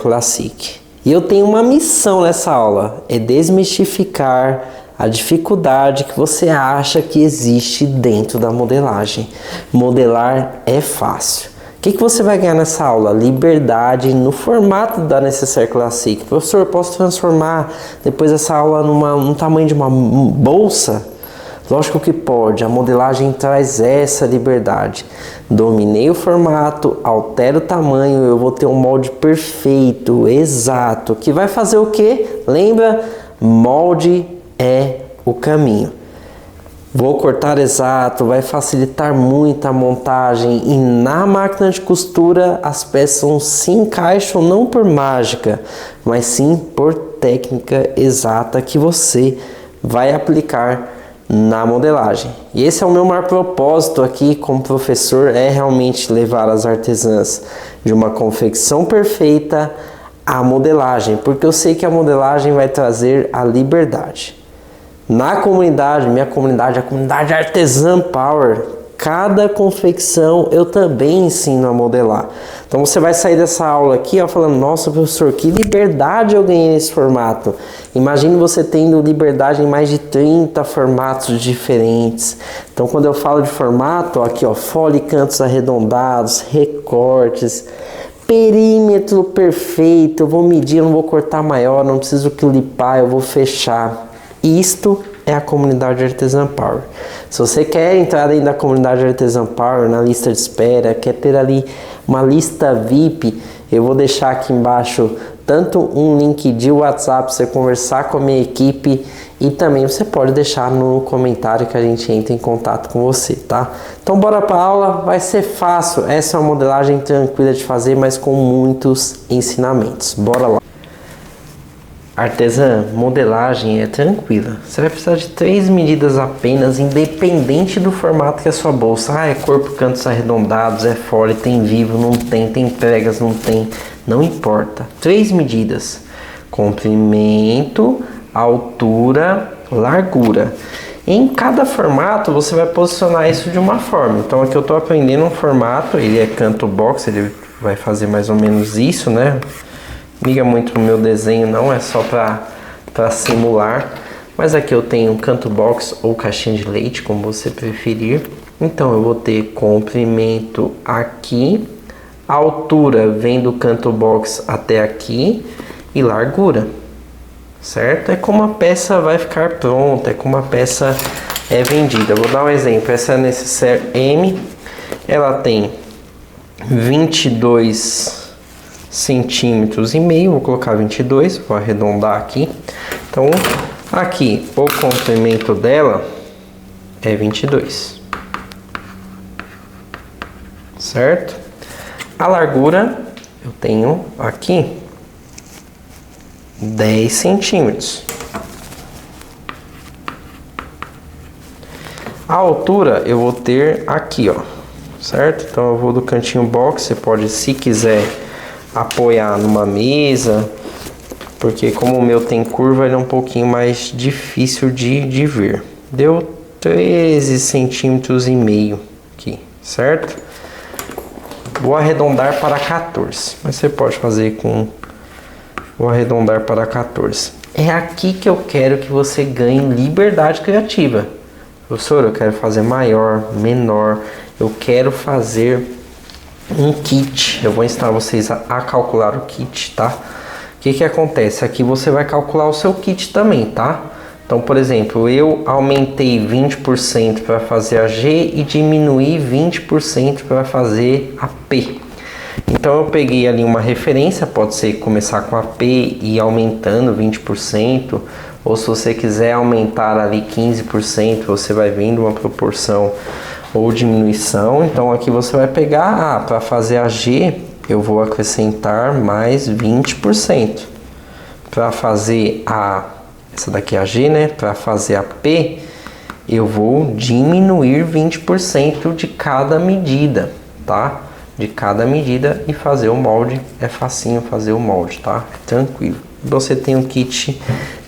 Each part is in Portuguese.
Classic. E eu tenho uma missão nessa aula, é desmistificar a dificuldade que você acha que existe dentro da modelagem. Modelar é fácil. O que você vai ganhar nessa aula? Liberdade no formato da Necessaire Classic. Professor, posso transformar depois essa aula no tamanho de uma bolsa? Lógico que pode, a modelagem traz essa liberdade. Dominei o formato, altero o tamanho, eu vou ter um molde perfeito, exato, que vai fazer o quê? Lembra? Molde é o caminho. Vou cortar exato, vai facilitar muito a montagem e na máquina de costura as peças se encaixam não por mágica, mas sim por técnica exata que você vai aplicar na modelagem. E esse é o meu maior propósito aqui como professor, é realmente levar as artesãs de uma confecção perfeita à modelagem, porque eu sei que a modelagem vai trazer a liberdade. Na comunidade, minha comunidade, a comunidade Artesã Power, cada confecção eu também ensino a modelar. Então você vai sair dessa aula aqui falando, nossa professor, que liberdade eu ganhei nesse formato. Imagine você tendo liberdade em mais de 30 formatos diferentes. Então quando eu falo de formato, aqui folha e cantos arredondados, recortes, perímetro perfeito, eu vou medir, eu não vou cortar maior, não preciso clipar, eu vou fechar. Isto é a comunidade Artesã Power. Se você quer entrar dentro da comunidade Artesã Power, na lista de espera, quer ter ali uma lista VIP, eu vou deixar aqui embaixo tanto um link de WhatsApp para você conversar com a minha equipe e também você pode deixar no comentário que a gente entra em contato com você, tá? Então bora para a aula, vai ser fácil, essa é uma modelagem tranquila de fazer, mas com muitos ensinamentos. Bora lá! Artesã, modelagem é tranquila. Você vai precisar de 3 medidas apenas, independente do formato que é a sua bolsa. É corpo, cantos arredondados, é fole, tem vivo, não tem pregas, não tem, não importa. 3 medidas: comprimento, altura, largura. Em cada formato você vai posicionar isso de uma forma. Então aqui eu estou aprendendo um formato, ele é canto box, ele vai fazer mais ou menos isso, né? Liga muito no meu desenho, não é só para simular, mas aqui eu tenho um canto box ou caixinha de leite, como você preferir. Então eu vou ter comprimento aqui, altura vem do canto box até aqui e largura, certo? É como a peça vai ficar pronta, é como a peça é vendida. Vou dar um exemplo, essa é a Necessaire M, ela tem 22 centímetros e meio, vou colocar 22, vou arredondar aqui. Então aqui o comprimento dela é 22, certo? A largura eu tenho aqui 10 centímetros. A altura eu vou ter aqui, certo? Então eu vou do cantinho box, você pode, se quiser, apoiar numa mesa, porque como o meu tem curva, ele é um pouquinho mais difícil de ver. Deu 13 centímetros e meio aqui, certo? Vou arredondar para 14, mas você pode fazer com... Vou arredondar para 14. É aqui que eu quero que você ganhe liberdade criativa. Professor, eu quero fazer maior, menor, eu quero fazer um kit. Eu vou ensinar vocês a calcular o kit, tá? O que acontece? Aqui você vai calcular o seu kit também, tá? Então, por exemplo, eu aumentei 20% para fazer a G e diminuí 20% para fazer a P. Então eu peguei ali uma referência, pode ser começar com a P e ir aumentando 20%, ou se você quiser aumentar ali 15%, você vai vendo uma proporção ou diminuição. Então aqui você vai pegar, para fazer a G eu vou acrescentar mais 20%. Para fazer essa daqui é a G, né? Para fazer a P eu vou diminuir 20% de cada medida, tá? De cada medida, e fazer o molde é facinho fazer o molde, tá? É tranquilo. Você tem um kit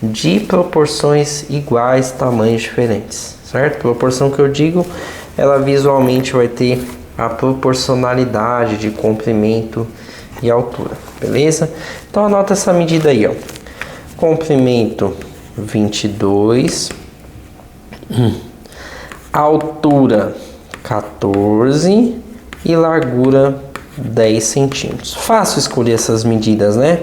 de proporções iguais, tamanhos diferentes, certo? Proporção que eu digo, ela visualmente vai ter a proporcionalidade de comprimento e altura, beleza? Então anota essa medida aí, ó. Comprimento 22, altura 14 e largura 10 centímetros. Fácil escolher essas medidas, né?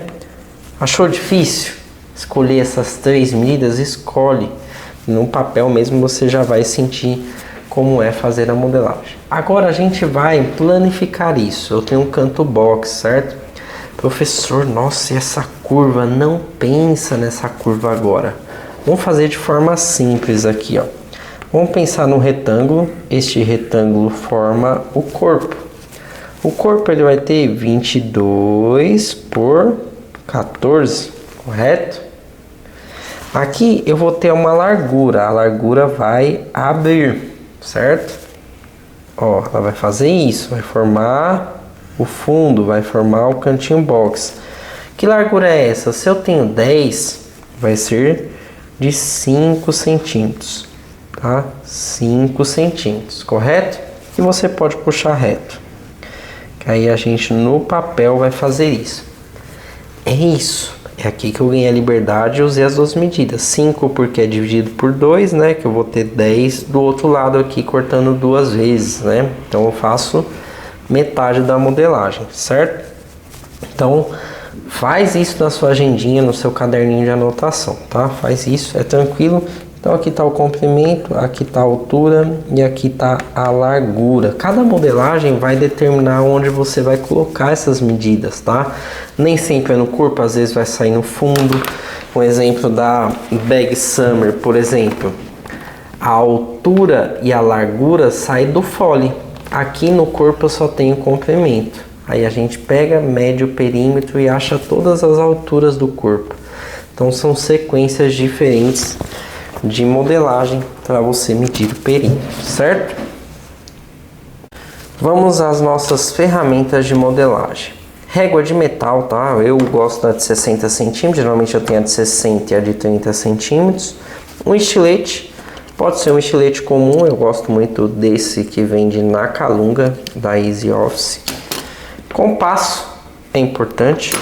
Achou difícil escolher essas 3 medidas? Escolhe. No papel mesmo você já vai sentir como é fazer a modelagem. Agora a gente vai planificar isso. Eu tenho um canto box, certo? Professor, nossa, e essa curva? Não pensa nessa curva agora. Vamos fazer de forma simples aqui, ó. Vamos pensar no retângulo. Este retângulo forma o corpo. O corpo ele vai ter 22 por 14, correto? Aqui eu vou ter uma largura. A largura vai abrir, certo? Ó, ela vai fazer isso, vai formar o fundo, vai formar o cantinho box. Que largura é essa? Se eu tenho 10, vai ser de 5 centímetros, tá? 5 centímetros, correto? E você pode puxar reto. Que aí a gente no papel vai fazer isso. É isso. É aqui que eu ganhei a liberdade e usei as duas medidas. 5 porque é dividido por 2, né? Que eu vou ter 10 do outro lado aqui, cortando 2 vezes, né? Então eu faço metade da modelagem, certo? Então faz isso na sua agendinha, no seu caderninho de anotação, tá? Faz isso, é tranquilo. Então aqui está o comprimento, aqui está a altura e aqui está a largura. Cada modelagem vai determinar onde você vai colocar essas medidas, tá? Nem sempre é no corpo, às vezes vai sair no fundo. Um exemplo da Bag Summer, por exemplo. A altura e a largura saem do fole. Aqui no corpo eu só tenho comprimento. Aí a gente pega, mede o perímetro e acha todas as alturas do corpo. Então são sequências diferentes de modelagem para você medir o perímetro, certo? Vamos às nossas ferramentas de modelagem. Régua de metal, tá? Eu gosto da de 60 centímetros, geralmente eu tenho a de 60 e a de 30 centímetros. Um estilete, pode ser um estilete comum, eu gosto muito desse que vende na Calunga, da Easy Office. Compasso, é importante.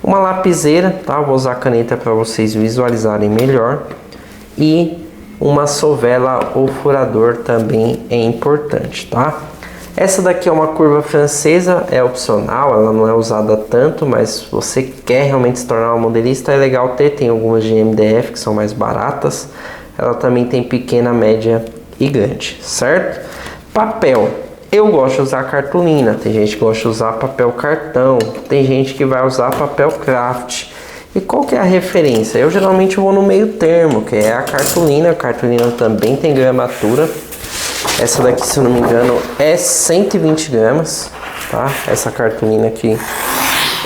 Uma lapiseira, tá? Vou usar a caneta para vocês visualizarem melhor. E uma sovela ou furador também é importante, tá? Essa daqui é uma curva francesa, é opcional, ela não é usada tanto, mas se você quer realmente se tornar um modelista, é legal ter. Tem algumas de MDF que são mais baratas. Ela também tem pequena, média e grande, certo? Papel. Eu gosto de usar cartolina, tem gente que gosta de usar papel cartão, tem gente que vai usar papel craft. E qual que é a referência? Eu geralmente vou no meio termo, que é a cartolina. A cartolina também tem gramatura. Essa daqui, se eu não me engano, é 120 gramas, tá? Essa cartolina aqui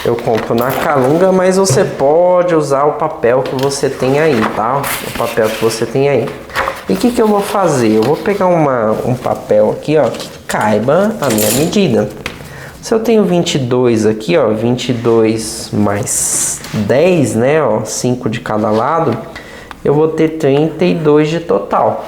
eu compro na Calunga, mas você pode usar o papel que você tem aí, tá? O papel que você tem aí. E o que eu vou fazer? Eu vou pegar um papel aqui, ó, que caiba a minha medida. Se eu tenho 22 aqui, ó, 22 mais 10, né, ó, 5 de cada lado, eu vou ter 32 de total.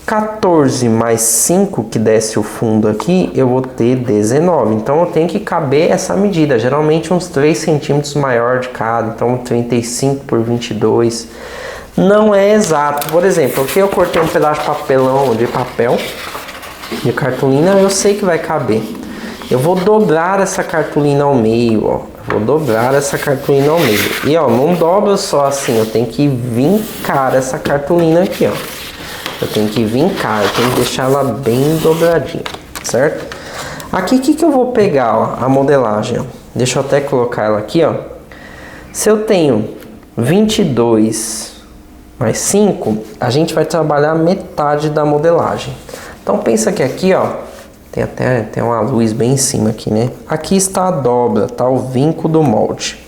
14 mais 5, que desce o fundo aqui, eu vou ter 19. Então eu tenho que caber essa medida, geralmente uns 3 centímetros maior de cada, então 35 por 22. Não é exato. Por exemplo, aqui eu cortei um pedaço de papelão, de papel, de cartolina, eu sei que vai caber. Eu vou dobrar essa cartolina ao meio, ó. Vou dobrar essa cartolina ao meio. E, ó, não dobra só assim, eu tenho que vincar essa cartolina aqui, ó. Eu tenho que vincar, eu tenho que deixar ela bem dobradinha, certo? Aqui, o que eu vou pegar, ó? A modelagem, ó. Deixa eu até colocar ela aqui, ó. Se eu tenho 22 mais 5, a gente vai trabalhar metade da modelagem. Então, pensa que aqui, ó, tem uma luz bem em cima aqui, né? Aqui está a dobra, tá? O vinco do molde.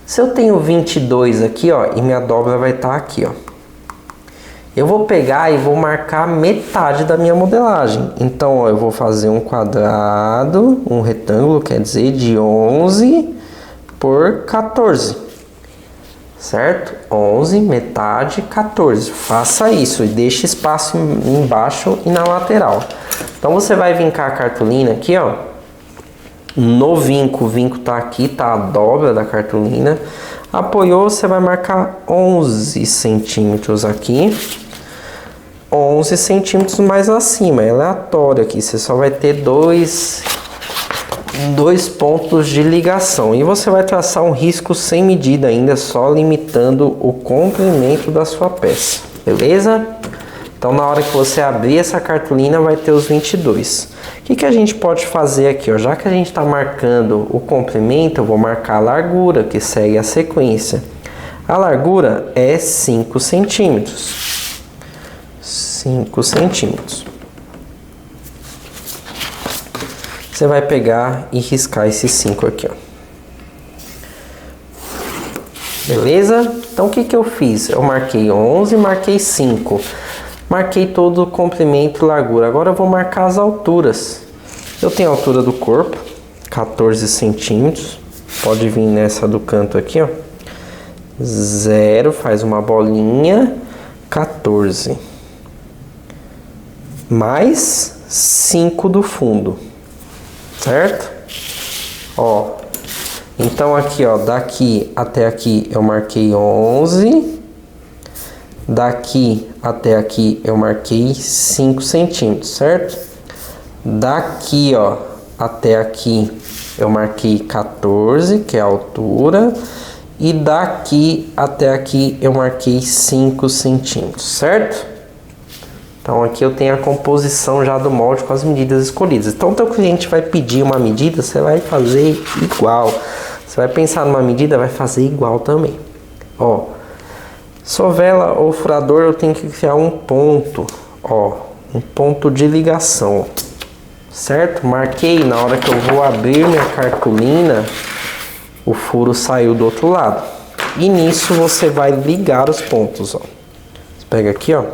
Se eu tenho 22 aqui, ó, e minha dobra vai estar aqui, ó. Eu vou pegar e vou marcar metade da minha modelagem. Então, ó, eu vou fazer um quadrado, um retângulo, quer dizer, de 11 por 14. Certo? 11, metade, 14. Faça isso e deixe espaço embaixo e na lateral. Então você vai vincar a cartolina aqui, ó. no vinco, o vinco tá aqui, tá a dobra da cartolina. Apoiou, você vai marcar 11 centímetros aqui. 11 centímetros mais acima, é aleatório aqui, você só vai ter dois pontos de ligação. E você vai traçar um risco sem medida ainda, só limitando o comprimento da sua peça, beleza? Então na hora que você abrir essa cartolina vai ter os 22. O que a gente pode fazer aqui, ó? Já que a gente está marcando o comprimento, eu vou marcar a largura, que segue a sequência. A largura é 5 centímetros. 5 centímetros. Você vai pegar e riscar esses 5 aqui, ó. Beleza? Então o que eu fiz? Eu marquei 11, marquei 5. Marquei todo o comprimento e largura. Agora eu vou marcar as alturas. Eu tenho a altura do corpo, 14 centímetros. Pode vir nessa do canto aqui, ó. 0, faz uma bolinha, 14. Mais 5 do fundo. Certo? Ó. Então aqui, ó, daqui até aqui eu marquei 11. Daqui até aqui eu marquei 5 centímetros, certo? Daqui, ó, até aqui eu marquei 14, que é a altura. E daqui até aqui eu marquei 5 centímetros, certo? Então aqui eu tenho a composição já do molde com as medidas escolhidas. Então o teu cliente vai pedir uma medida, você vai fazer igual. Você vai pensar numa medida, vai fazer igual também. Ó, sovela ou furador eu tenho que criar um ponto, ó, um ponto de ligação, certo? Marquei, na hora que eu vou abrir minha cartolina, o furo saiu do outro lado. E nisso você vai ligar os pontos, ó. Você pega aqui, ó,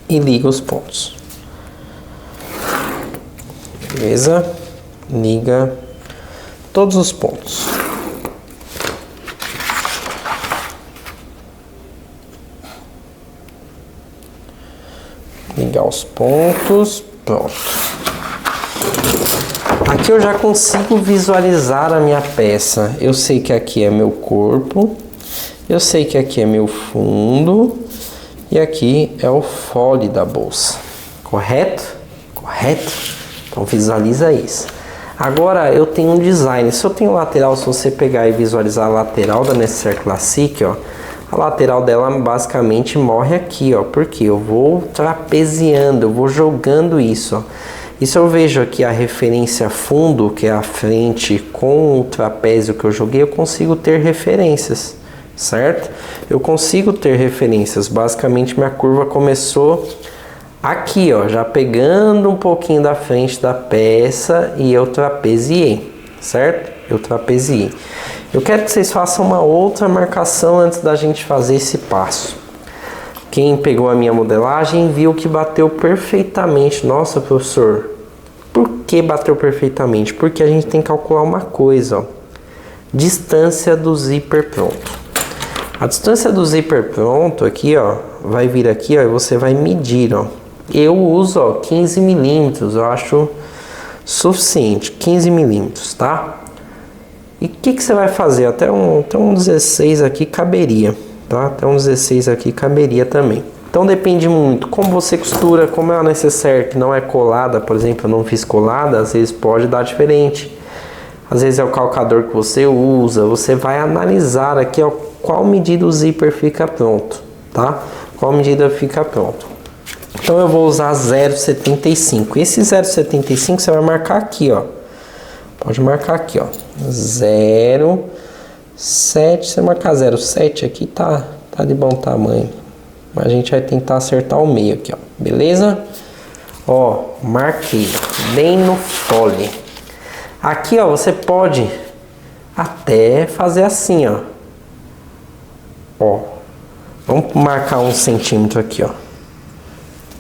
e liga os pontos. Beleza? Liga todos os pontos. Ligar os pontos, pronto. Aqui eu já consigo visualizar a minha peça. Eu sei que aqui é meu corpo, eu sei que aqui é meu fundo e aqui é o fole da bolsa. Correto? Correto? Então visualiza isso. Agora eu tenho um design. Se eu tenho lateral, se você pegar e visualizar a lateral da Necessaire Classic, ó, a lateral dela basicamente morre aqui, ó, porque eu vou trapeziando, eu vou jogando isso, ó. E se eu vejo aqui a referência fundo, que é a frente com o trapézio que eu joguei, eu consigo ter referências, certo? Eu consigo ter referências. Basicamente minha curva começou aqui, ó, já pegando um pouquinho da frente da peça e eu trapeziei, certo? Eu trapeziei. Eu quero que vocês façam uma outra marcação antes da gente fazer esse passo. Quem pegou a minha modelagem viu que bateu perfeitamente. Nossa, professor, por que bateu perfeitamente? Porque a gente tem que calcular uma coisa, ó. Distância do zíper pronto. A distância do zíper pronto aqui, ó, vai vir aqui, ó, e você vai medir, ó. Eu uso, ó, 15 milímetros, eu acho suficiente, 15 milímetros, tá? E o que você vai fazer? Até um 16 aqui caberia, tá? Até um 16 aqui caberia também. Então depende muito como você costura, como é a Necessaire que não é colada, por exemplo, eu não fiz colada, às vezes pode dar diferente. Às vezes é o calcador que você usa, você vai analisar aqui, ó, qual medida o zíper fica pronto, tá? Qual medida fica pronto. Então eu vou usar 0,75. Esse 0,75 você vai marcar aqui, ó. Pode marcar aqui, ó. 0,7. Se você marcar 0,7 aqui, tá de bom tamanho. Mas a gente vai tentar acertar o meio aqui, ó. Beleza? Ó, marquei bem no fole. Aqui, ó, você pode até fazer assim, ó. Ó. Vamos marcar 1 centímetro aqui, ó.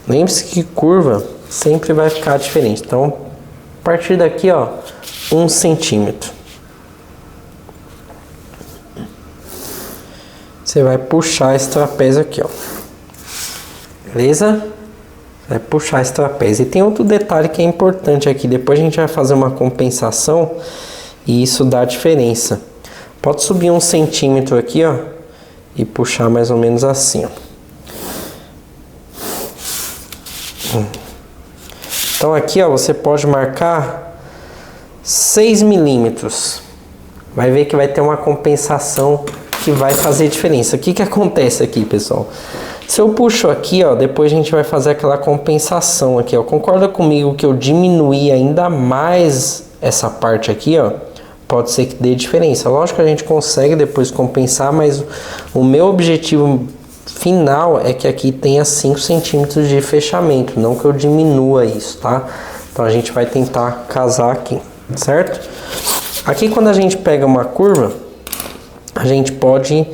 Lembre-se que curva sempre vai ficar diferente. Então, a partir daqui, ó, 1 centímetro. Você vai puxar esse trapézio aqui, ó. Beleza? Vai puxar esse trapézio. E tem outro detalhe que é importante aqui. Depois a gente vai fazer uma compensação e isso dá diferença. Pode subir 1 centímetro aqui, ó, e puxar mais ou menos assim, ó. Então aqui, ó, você pode marcar 6 milímetros. Vai ver que vai ter uma compensação que vai fazer diferença. O que que acontece aqui, pessoal? Se eu puxo aqui, ó, depois a gente vai fazer aquela compensação aqui, ó. Concorda comigo que eu diminuir ainda mais essa parte aqui, ó? Pode ser que dê diferença. Lógico que a gente consegue depois compensar, mas o meu objetivo final é que aqui tenha 5 centímetros de fechamento, não que eu diminua isso, tá? Então a gente vai tentar casar aqui, certo? Aqui quando a gente pega uma curva, a gente pode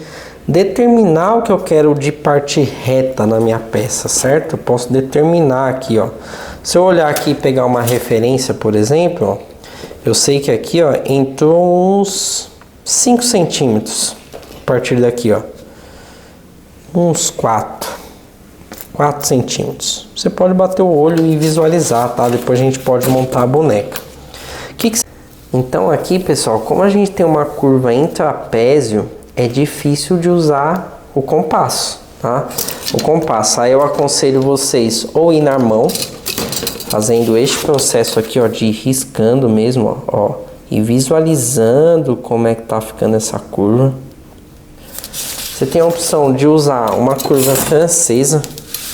determinar o que eu quero de parte reta na minha peça, certo? Eu posso determinar aqui, ó. Se eu olhar aqui e pegar uma referência, por exemplo, ó, eu sei que aqui, ó, entrou uns 5 centímetros. A partir daqui, ó. Uns 4 centímetros. Você pode bater o olho e visualizar, tá? Depois a gente pode montar a boneca. Então aqui, pessoal, como a gente tem uma curva em trapézio, é difícil de usar o compasso, tá? O compasso, aí eu aconselho vocês ou ir na mão, fazendo este processo aqui, ó, de riscando mesmo, ó, e visualizando como é que tá ficando essa curva. Você tem a opção de usar uma curva francesa,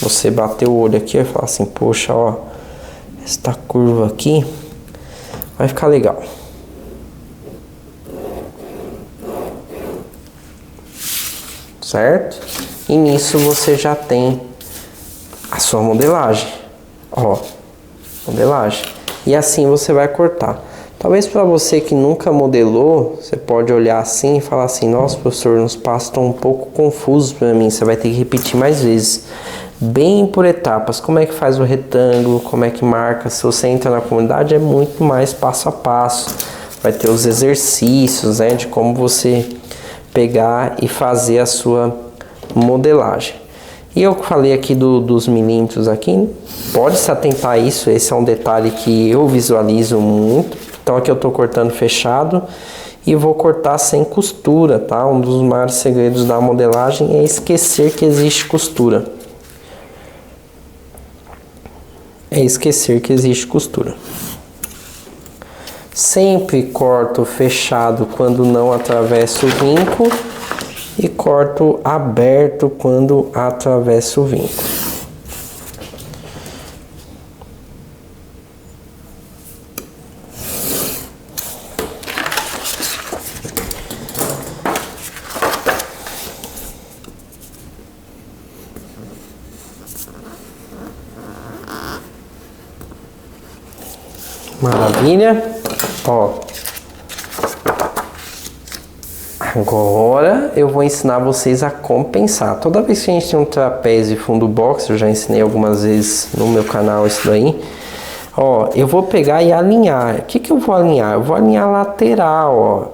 você bater o olho aqui e falar assim, poxa, ó, esta curva aqui vai ficar legal. Certo? E nisso você já tem a sua modelagem, ó, modelagem. E assim você vai cortar. Talvez para você que nunca modelou, você pode olhar assim e falar assim, nossa, professor, nos passos estão um pouco confusos para mim, você vai ter que repetir mais vezes. Bem por etapas, como é que faz o retângulo, como é que marca, se você entra na comunidade é muito mais passo a passo. Vai ter os exercícios, né, de como você pegar e fazer a sua modelagem. E eu falei aqui dos milímetros aqui, pode se atentar a isso, esse é um detalhe que eu visualizo muito. Então aqui eu tô cortando fechado e vou cortar sem costura, tá? Um dos maiores segredos da modelagem é esquecer que existe costura. É esquecer que existe costura. Sempre corto fechado quando não atravesso o vinco e corto aberto quando atravesso o vinco. Maravilha, ó. Agora eu vou ensinar vocês a compensar. Toda vez que a gente tem um trapézio e fundo box, eu já ensinei algumas vezes no meu canal isso daí. Ó, eu vou pegar e alinhar. O que que eu vou alinhar? Eu vou alinhar a lateral, ó.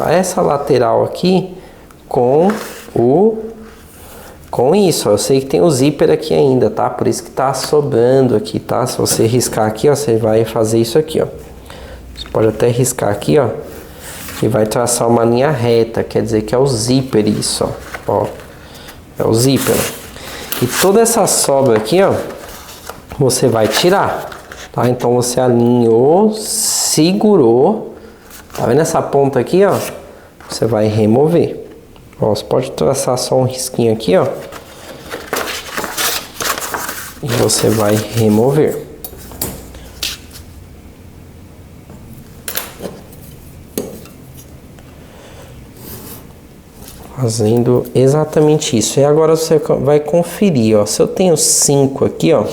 Essa lateral aqui com isso, ó. Eu sei que tem o zíper aqui ainda, tá? Por isso que tá sobrando aqui, tá? Se você riscar aqui, ó, você vai fazer isso aqui, ó. Você pode até riscar aqui, ó. E vai traçar uma linha reta, quer dizer que é o zíper isso, ó. É o zíper. E toda essa sobra aqui, ó, você vai tirar, tá? Então você alinhou, segurou. Tá vendo essa ponta aqui, ó? Você vai remover. Ó, você pode traçar só um risquinho aqui, ó. E você vai remover. Fazendo exatamente isso. E agora você vai conferir, ó. Se eu tenho 5 aqui, ó.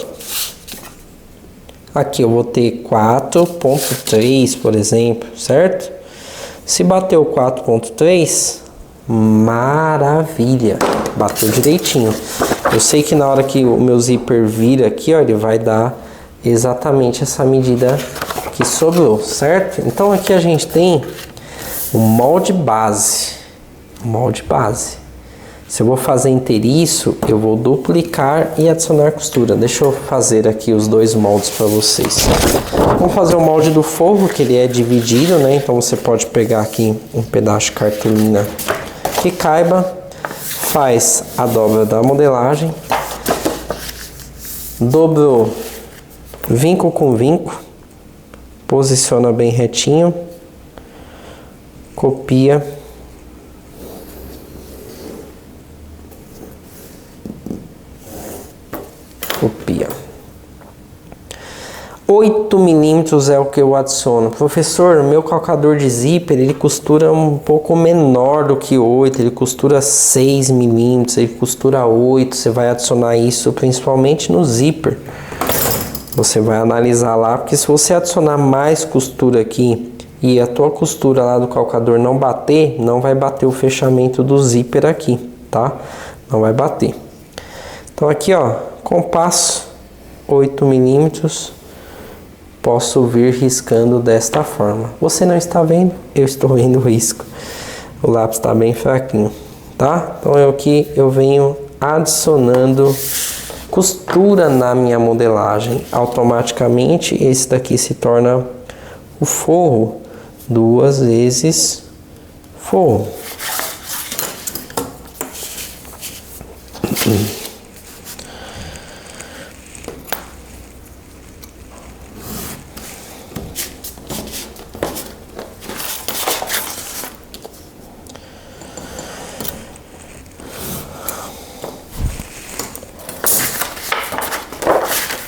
Aqui eu vou ter 4.3, por exemplo, certo? Se bateu 4.3, maravilha. Bateu direitinho. Eu sei que na hora que o meu zíper vira aqui, ó, ele vai dar exatamente essa medida que sobrou, certo? Então aqui a gente tem o molde base. Molde base. Se eu vou fazer inteiriço, eu vou duplicar e adicionar costura. Deixa eu fazer aqui os dois moldes para vocês. Vamos fazer o molde do forro, que ele é dividido, né? Então você pode pegar aqui um pedaço de cartolina que caiba, faz a dobra da modelagem, dobrou vinco com vinco, posiciona bem retinho, copia, copia. 8 milímetros é o que eu adiciono. Professor, meu calcador de zíper, ele costura um pouco menor do que 8, ele costura 6 milímetros, ele costura 8, você vai adicionar isso principalmente no zíper. Você vai analisar lá, porque se você adicionar mais costura aqui e a tua costura lá do calcador não bater, não vai bater o fechamento do zíper aqui, tá? Não vai bater. Então aqui, ó, compasso 8 milímetros, posso vir riscando desta forma. Você não está vendo? Eu estou vendo o risco. O lápis está bem fraquinho, tá? Então é o que eu venho adicionando costura na minha modelagem. Automaticamente esse daqui se torna o forro, 2 vezes forro.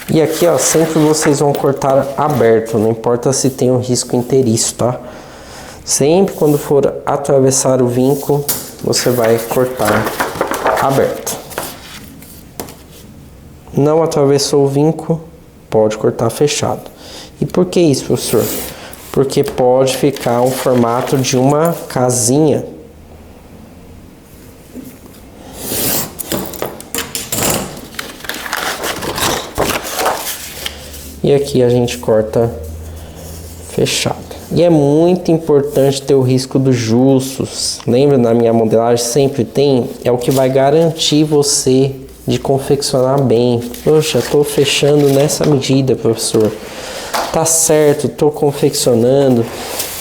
E aqui, ó, sempre vocês vão cortar aberto, não importa se tem um risco inteiriço, tá? Sempre quando for atravessar o vinco, você vai cortar aberto. Não atravessou o vinco, pode cortar fechado. E por que isso, professor? Porque pode ficar um formato de uma casinha. E aqui a gente corta fechado. E é muito importante ter o risco dos justos. Lembra, na minha modelagem sempre tem? É o que vai garantir você de confeccionar bem. Poxa, estou fechando nessa medida, professor. Tá certo, estou confeccionando.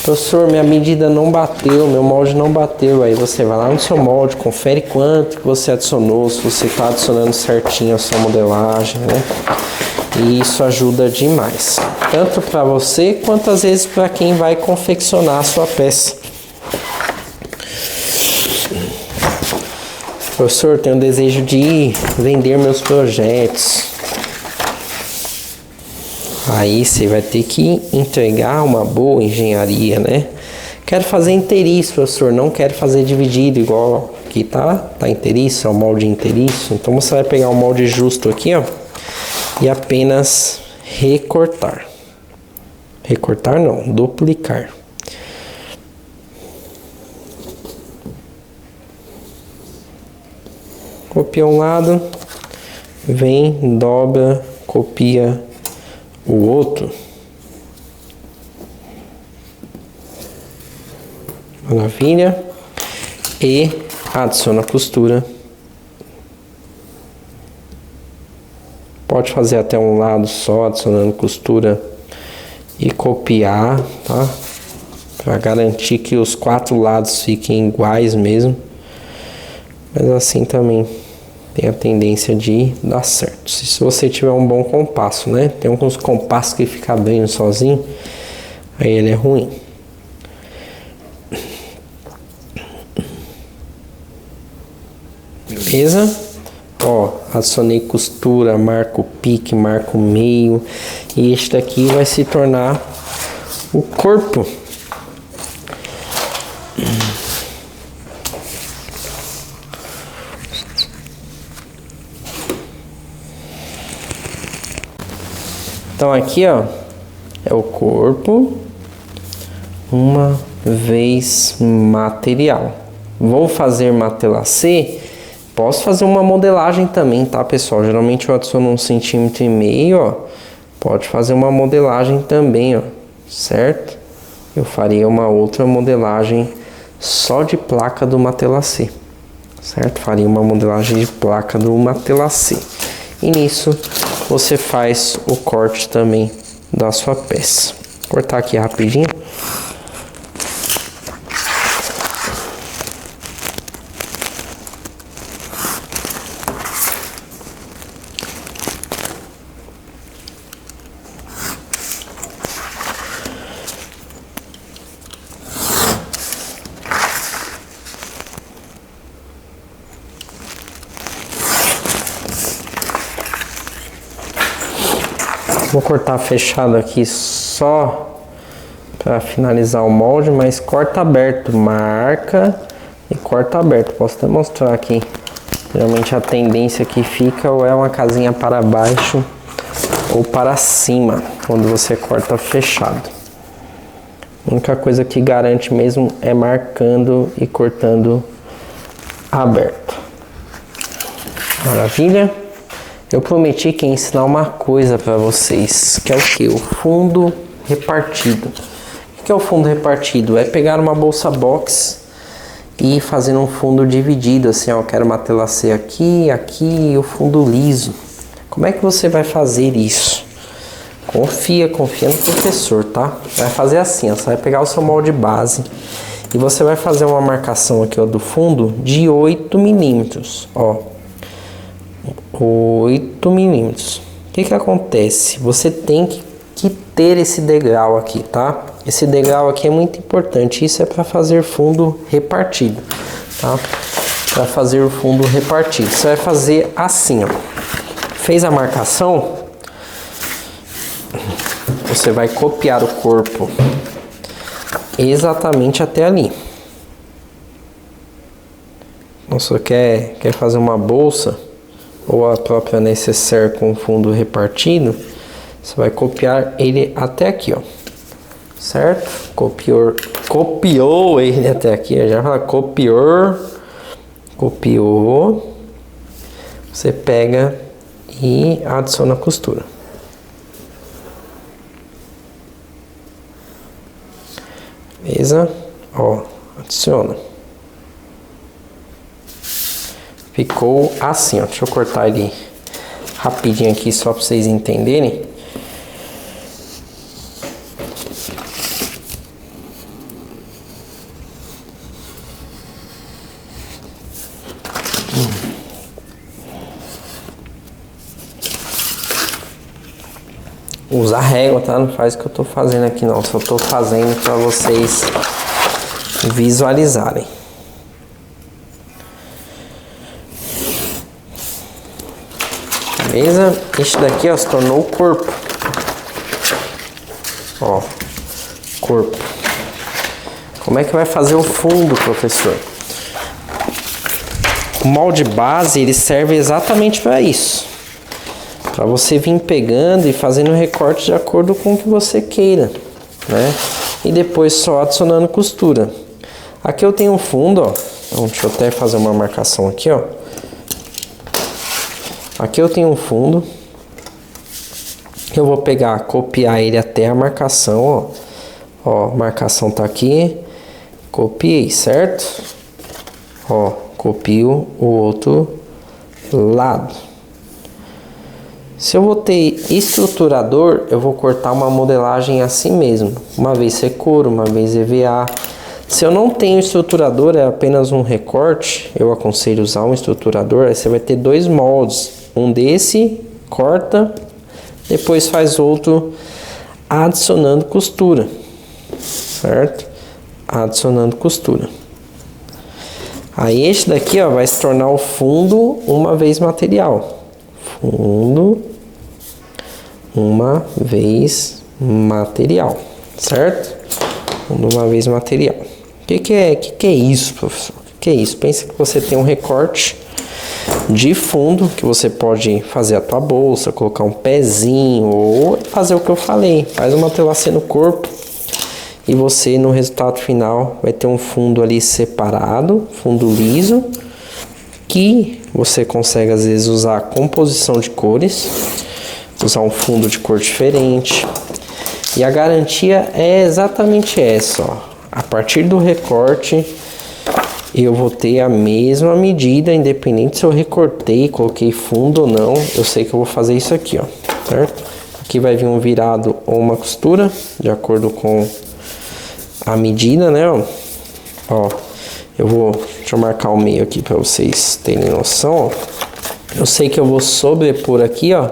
Professor, minha medida não bateu, meu molde não bateu. Aí você vai lá no seu molde, confere quanto que você adicionou, se você está adicionando certinho a sua modelagem, né? E isso ajuda demais, tanto para você quanto às vezes para quem vai confeccionar a sua peça. Professor, tenho o desejo de vender meus projetos. Aí você vai ter que entregar uma boa engenharia, né? Quero fazer inteiriço, professor, não quero fazer dividido igual aqui, tá? Tá inteiriço, é o molde inteiriço. Então você vai pegar um molde justo aqui, ó, e apenas recortar. Recortar não, duplicar. Copia um lado, vem, dobra, copia o outro. Maravilha. E adiciona a costura. Pode fazer até um lado só, adicionando costura e copiar, tá? Para garantir que os 4 lados fiquem iguais mesmo. Mas assim também tem a tendência de dar certo. Se você tiver um bom compasso, né? Tem alguns compassos que fica abrindo sozinho, aí ele é ruim. Beleza? Ó, adicionei costura, marco pique, marco meio. E este daqui vai se tornar o corpo. Então aqui, ó, é o corpo, uma vez material. Vou fazer matelacê. Posso fazer uma modelagem também, tá, pessoal? Geralmente eu adiciono 1,5 cm, ó. Pode fazer uma modelagem também, ó, certo? Eu faria uma outra modelagem só de placa do matelacê, certo? Faria uma modelagem de placa do Matelassé. E nisso você faz o corte também da sua peça. Vou cortar aqui rapidinho. Vou cortar fechado aqui só para finalizar o molde, mas corta aberto, marca e corta aberto. Posso até mostrar aqui. Geralmente a tendência que fica ou é uma casinha para baixo ou para cima quando você corta fechado. A única coisa que garante mesmo é marcando e cortando aberto. Maravilha? Eu prometi que ia ensinar uma coisa para vocês, que é o que? O fundo repartido. O que é o fundo repartido? É pegar uma bolsa box e fazer um fundo dividido, assim, ó, eu quero Matelassé aqui, aqui e o fundo liso. Como é que você vai fazer isso? Confia no professor, tá? Vai fazer assim, ó, você vai pegar o seu molde base e você vai fazer uma marcação aqui, ó, do fundo de 8 milímetros, ó. 8 milímetros. O que acontece? Você tem que ter esse degrau aqui, tá? Esse degrau aqui é muito importante. Isso é para fazer fundo repartido, tá? Para fazer o fundo repartido. Você vai fazer assim, ó. Fez a marcação, você vai copiar o corpo exatamente até ali. Nossa, quer fazer uma bolsa ou a própria nécessaire com fundo repartido, você vai copiar ele até aqui, ó, certo? Copiou ele até aqui, já fala copiou, você pega e adiciona a costura. Beleza? Ó, adiciona. Ficou assim, ó. Deixa eu cortar ele rapidinho aqui só para vocês entenderem. Usa régua, tá? Não faz o que eu tô fazendo aqui não. Só tô fazendo para vocês visualizarem. Beleza? Este daqui, ó, se tornou o corpo. Ó, corpo. Como é que vai fazer o fundo, professor? O molde base, ele serve exatamente para isso. Para você vir pegando e fazendo recorte de acordo com o que você queira, né? E depois só adicionando costura. Aqui eu tenho um fundo, ó. Então, deixa eu até fazer uma marcação aqui, ó. Aqui eu tenho um fundo. Eu vou pegar, copiar ele até a marcação, ó. Ó, marcação tá aqui. Copiei, certo? Ó, copio o outro lado. Se eu vou ter estruturador, eu vou cortar uma modelagem assim mesmo. Uma vez secura, uma vez EVA. Se eu não tenho estruturador, é apenas um recorte, eu aconselho usar um estruturador. Aí você vai ter dois moldes. Um desse, corta, depois faz outro adicionando costura, certo? Adicionando costura. Aí este daqui, ó, vai se tornar o fundo uma vez material. Fundo uma vez material, certo? Fundo uma vez material. O que é isso, professor? O que é isso? Pensa que você tem um recorte de fundo que você pode fazer a tua bolsa, colocar um pezinho ou fazer o que eu falei, faz uma Matelassé no corpo e você no resultado final vai ter um fundo ali separado, fundo liso, que você consegue às vezes usar a composição de cores, usar um fundo de cor diferente. E a garantia é exatamente essa, ó. A partir do recorte eu vou ter a mesma medida, independente se eu recortei, coloquei fundo ou não. Eu sei que eu vou fazer isso aqui, ó, certo? Aqui vai vir um virado ou uma costura, de acordo com a medida, né, ó. Ó, deixa eu marcar o meio aqui para vocês terem noção, ó. Eu sei que eu vou sobrepor aqui, ó.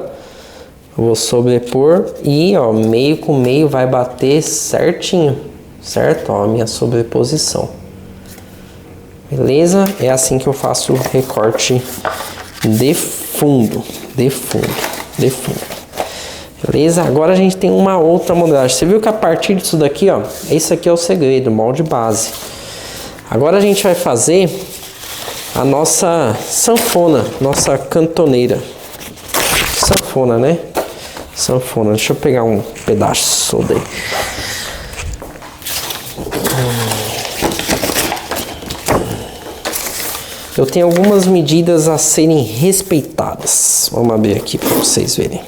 Eu vou sobrepor e, ó, meio com meio vai bater certinho, certo? Ó, a minha sobreposição. Beleza? É assim que eu faço o recorte de fundo, Beleza? Agora a gente tem uma outra modelagem. Você viu que a partir disso daqui, ó, esse aqui é o segredo, molde base. Agora a gente vai fazer a nossa sanfona, nossa cantoneira. Sanfona, né? Sanfona. Deixa eu pegar um pedaço daí. Eu tenho algumas medidas a serem respeitadas. Vamos abrir aqui para vocês verem.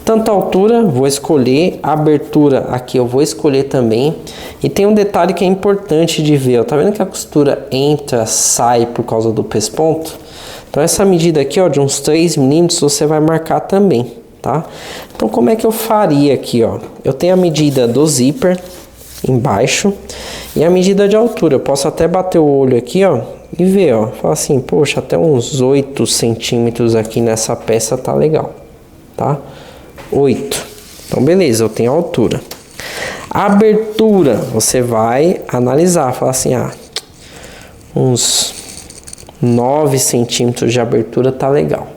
Tanto a altura, vou escolher. A abertura aqui eu vou escolher também. E tem um detalhe que é importante de ver. Ó, tá vendo que a costura entra, sai por causa do pesponto? Então essa medida aqui, ó, de uns 3 milímetros, você vai marcar também, tá? Então como é que eu faria aqui, ó? Eu tenho a medida do zíper embaixo e a medida de altura. Eu posso até bater o olho aqui, ó, e ver, ó. Falar assim, poxa, até uns 8 centímetros aqui nessa peça tá legal, tá? 8. Então beleza, eu tenho a altura. A abertura, você vai analisar, falar assim, uns 9 centímetros de abertura tá legal,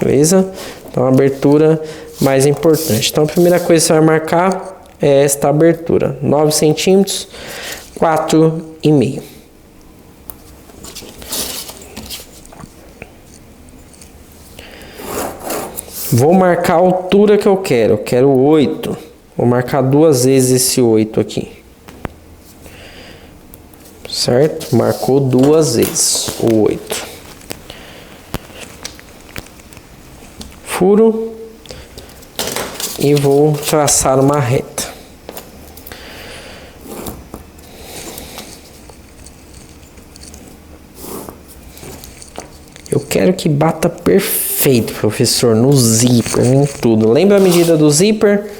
beleza? Então a abertura mais importante. Então a primeira coisa que você vai marcar é esta abertura, 9 centímetros, 4,5. Vou marcar a altura que eu quero 8. Vou marcar 2 vezes esse 8 aqui. Certo? Marcou 2 vezes o 8. Furo. E vou traçar uma reta. Eu quero que bata perfeito, professor, no zíper, em tudo. Lembra a medida do zíper?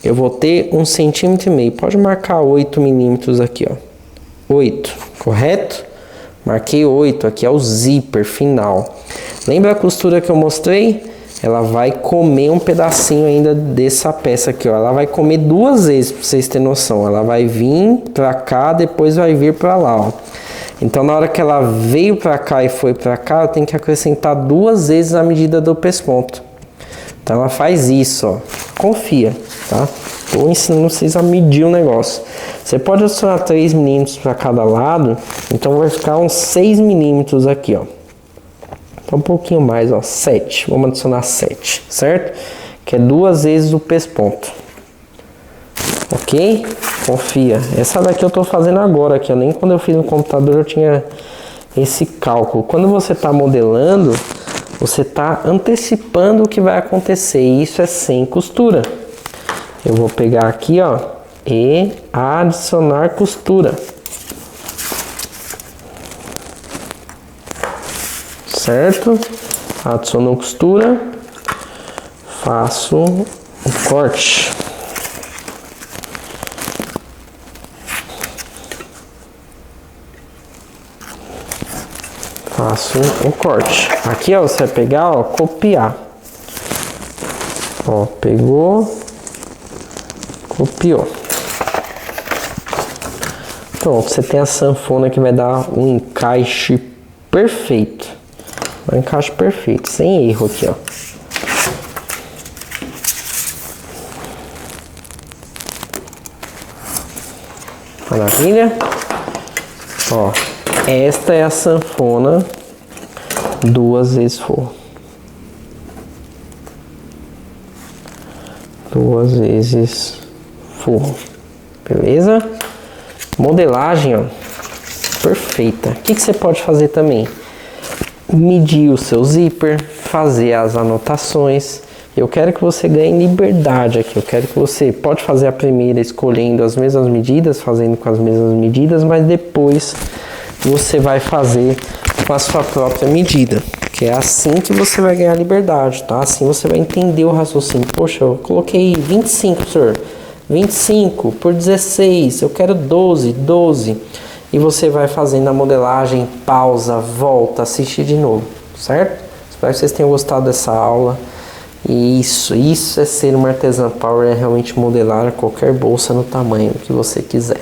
Eu vou ter 1,5 cm. Pode marcar 8 milímetros aqui, ó. 8, correto? Marquei 8, aqui é o zíper final. Lembra a costura que eu mostrei? Ela vai comer um pedacinho ainda dessa peça aqui, ó. Ela vai comer 2 vezes, pra vocês terem noção. Ela vai vir pra cá, depois vai vir pra lá, ó. Então, na hora que ela veio pra cá e foi pra cá, eu tenho que acrescentar 2 vezes a medida do pesponto. Então, ela faz isso, ó. Confia, tá? Tô ensinando vocês a medir o negócio. Você pode adicionar 3 milímetros para cada lado, então vai ficar uns 6 milímetros aqui, ó. Então, um pouquinho mais, ó, 7. Vamos adicionar 7, certo? Que é 2 vezes o pesponto. Ok? Confia. Essa daqui eu tô fazendo agora aqui, ó. Nem quando eu fiz no computador eu tinha esse cálculo. Quando você tá modelando, você tá antecipando o que vai acontecer. E isso é sem costura. Eu vou pegar aqui, ó, e adicionar costura. Certo? Adiciono costura. Faço o corte. Faço o corte. Aqui, ó, você vai pegar, ó, copiar. Ó, pegou, copiou. Pronto, você tem a sanfona que vai dar um encaixe perfeito. Um encaixe perfeito, sem erro aqui, ó. Maravilha. Ó, esta é a sanfona 2 vezes forro. 2 vezes forro. Beleza? Modelagem, ó, perfeita. O que você pode fazer também? Medir o seu zíper, fazer as anotações. Eu quero que você ganhe liberdade aqui. Eu quero que você pode fazer a primeira escolhendo as mesmas medidas, fazendo com as mesmas medidas, mas depois você vai fazer com a sua própria medida. Que é assim que você vai ganhar liberdade, tá? Assim você vai entender o raciocínio. Poxa, eu coloquei 25, senhor. 25 por 16, eu quero 12, 12. E você vai fazendo a modelagem, pausa, volta, assiste de novo, certo? Espero que vocês tenham gostado dessa aula. E isso é ser uma artesã power, é realmente modelar qualquer bolsa no tamanho que você quiser.